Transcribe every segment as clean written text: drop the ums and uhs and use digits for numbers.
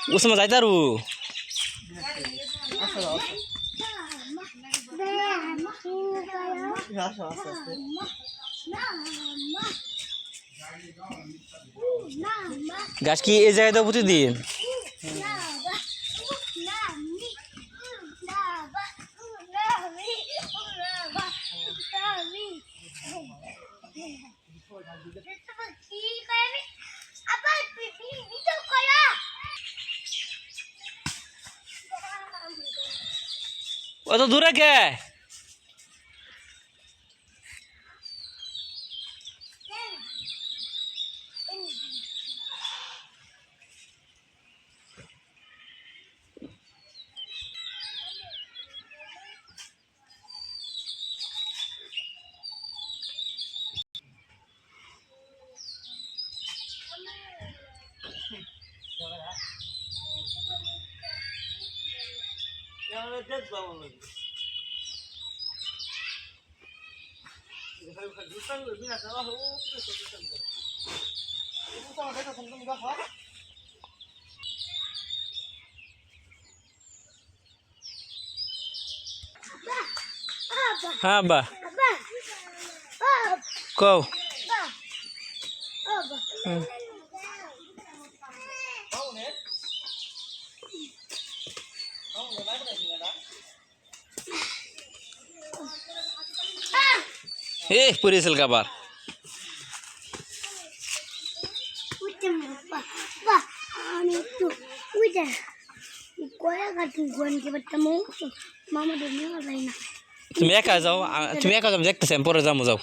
उसमें जाता रू গাছ কি এই জায়গায় তো প্রতিদিন অত দূরে কে हाँ बा कौ পুরিয়েছিল কাবার তুমি একা যাও দেখতেছি আমি পরে যাবো যাও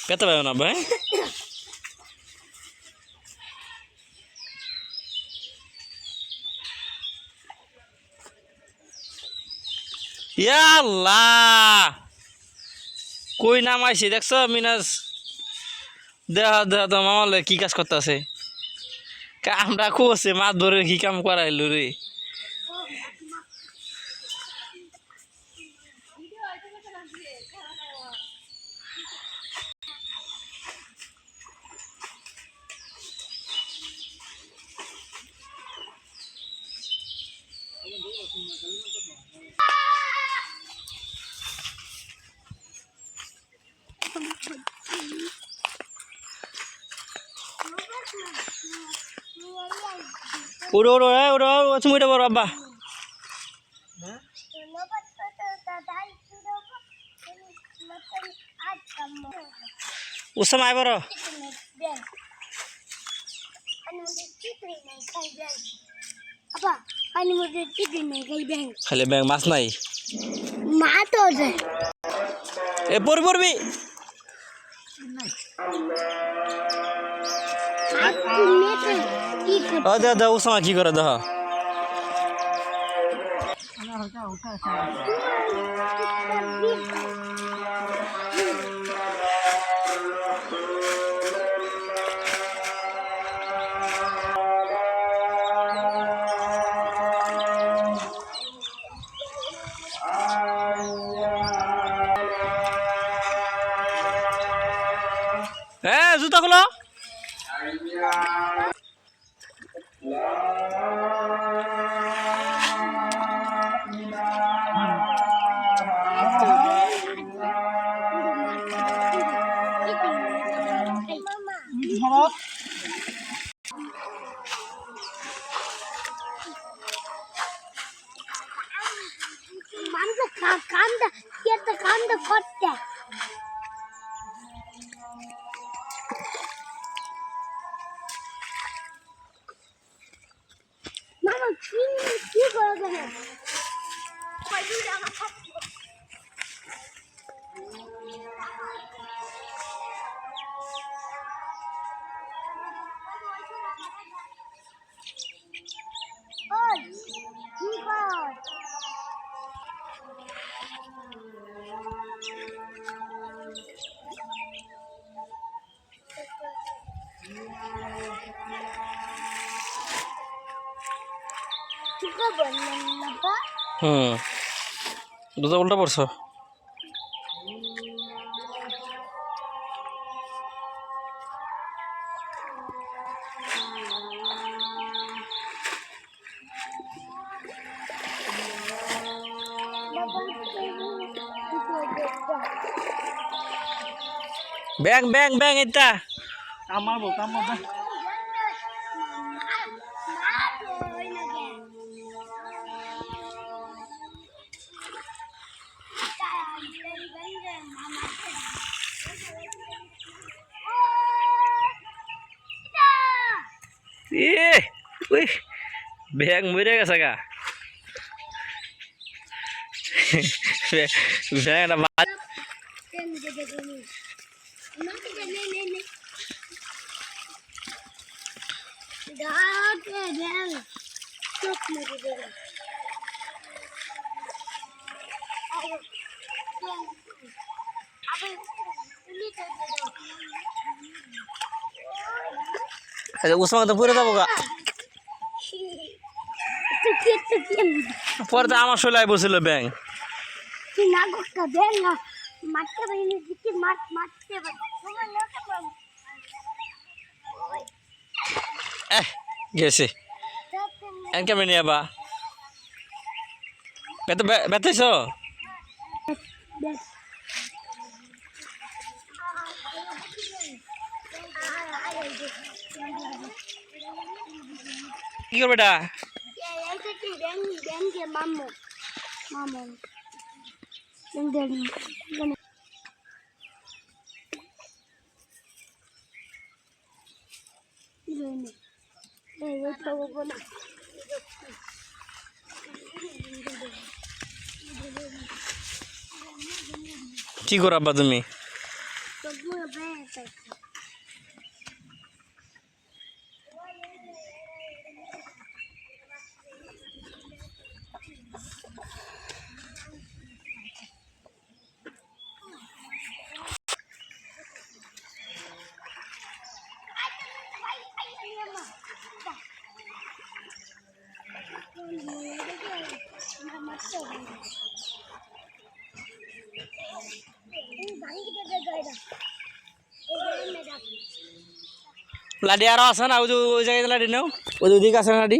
পেতে পারো না ভাই আল্লাহ কই নামাইছি দেখছো মিনাজ দেহা দেহা তো মামালে কি কাজ করতেছে কামটা করছে মাছ ধরে কি কাম করাইলো রে উড়ো উড়ো উড়ো তুমি উঠে পড়ো আব্বা উৎসব আয় বড় খালি ব্যাং মাছ নাই এ পড়বি পড়বি দে উৎসব কি করে দেখ জুতা খুলো কান্দা করতে মামা কি করে দেবে Juga boleh nampak. হুম দুটো উল্টা পড়ছো ব্যাং ব্যাং ব্যাং এটা কামাবো কামাবো এ ওই ব্যাং মরে গেছে গা ব্যাং একটা মাছ উসমান তো পরে যাবো গা পরে তো আমার শোলায় বসছিল ব্যাং তুই না করতে দেন না মারতে পারিনি দিকে মারতে পারি তোমার লোকে গেছে এন কেমন নিয়ে বা বেতাইছ কি করবে এটা মামু মামু কি করো আব্বা তুমি লাডি আরো আছে না ওই জায়গায় লাডি নাও ওই ওদিকে আছে না লাডি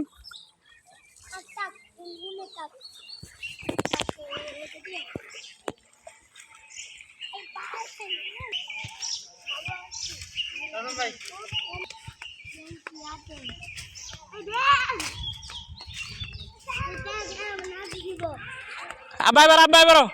আব্বা এবারো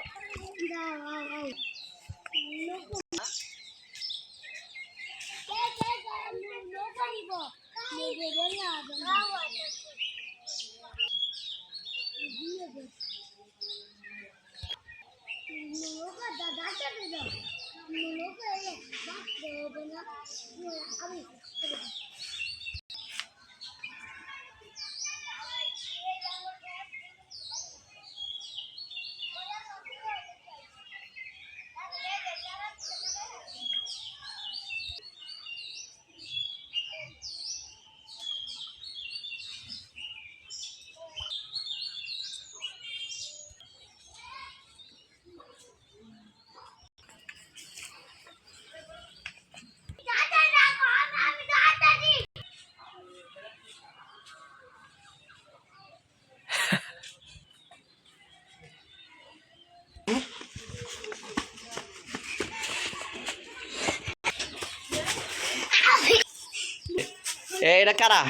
এটা কারা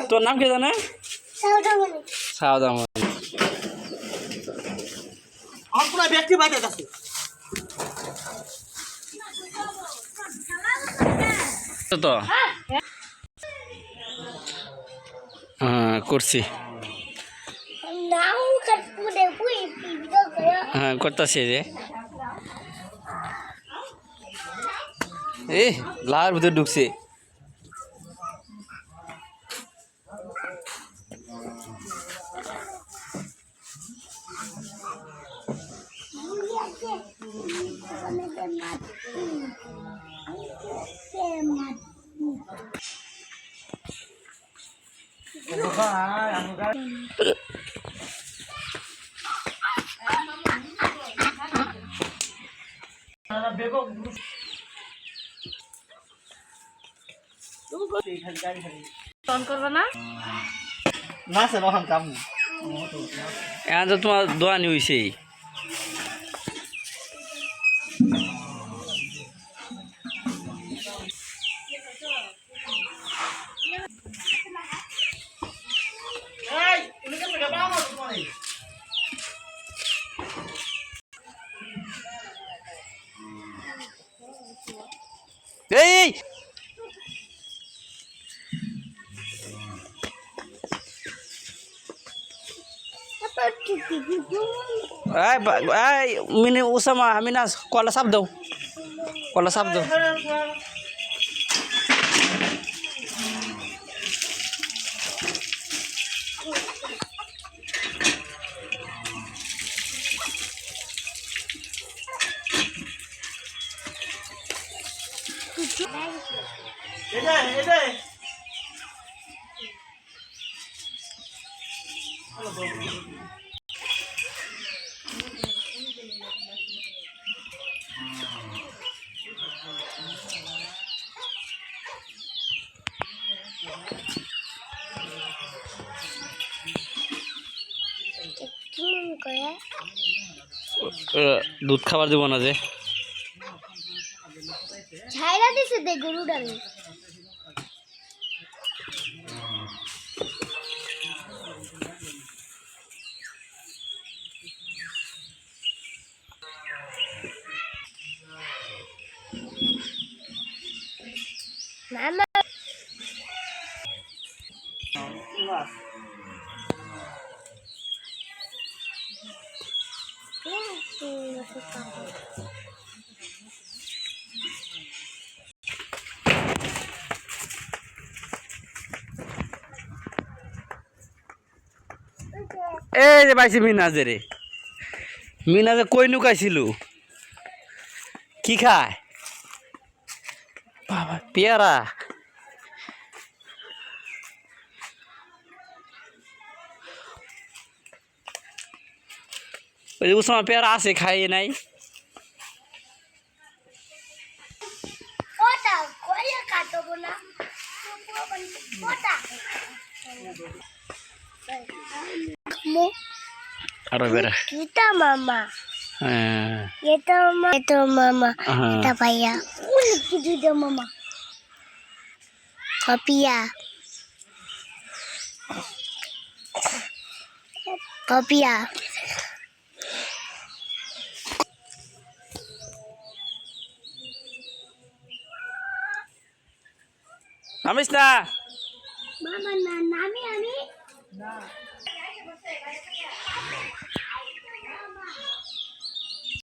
তোর নাম কি জানে সাউদামণি আমার পুরো ব্যক্তি বাইরে আছে তো হ্যাঁ করছি হ্যাঁ করতেছি যে লার ভিতরে ঢুকছে ফোন করবে না না স্যার ওখান কাম নেই। এখন তো তোমার দোয়ানি হইছেই এই তুমি কেন গেবা আমার তোমার এই মিনি উসামা আমিনা কলা সাপ দাও কলা সাপ দাও এটাই এটাই কি মনে করে দুধ খাবার দিব না যে ঝাইরা দিছে দে গরুটারে মামা এই যে পাইছি মিনাজে রে মিনাজে কই নুকাইছিল কি খায় বাবা পেয়ারা ওই যে উসমা পেয়ারা আছে খাইয়ে নাই ওটা কইয়া কাটবো না ওটা আরো বেড়া kita mama হ্যাঁ itu mama হ্যাঁ kita payah unik juga mama kopiah kopiah name is না mama nami ami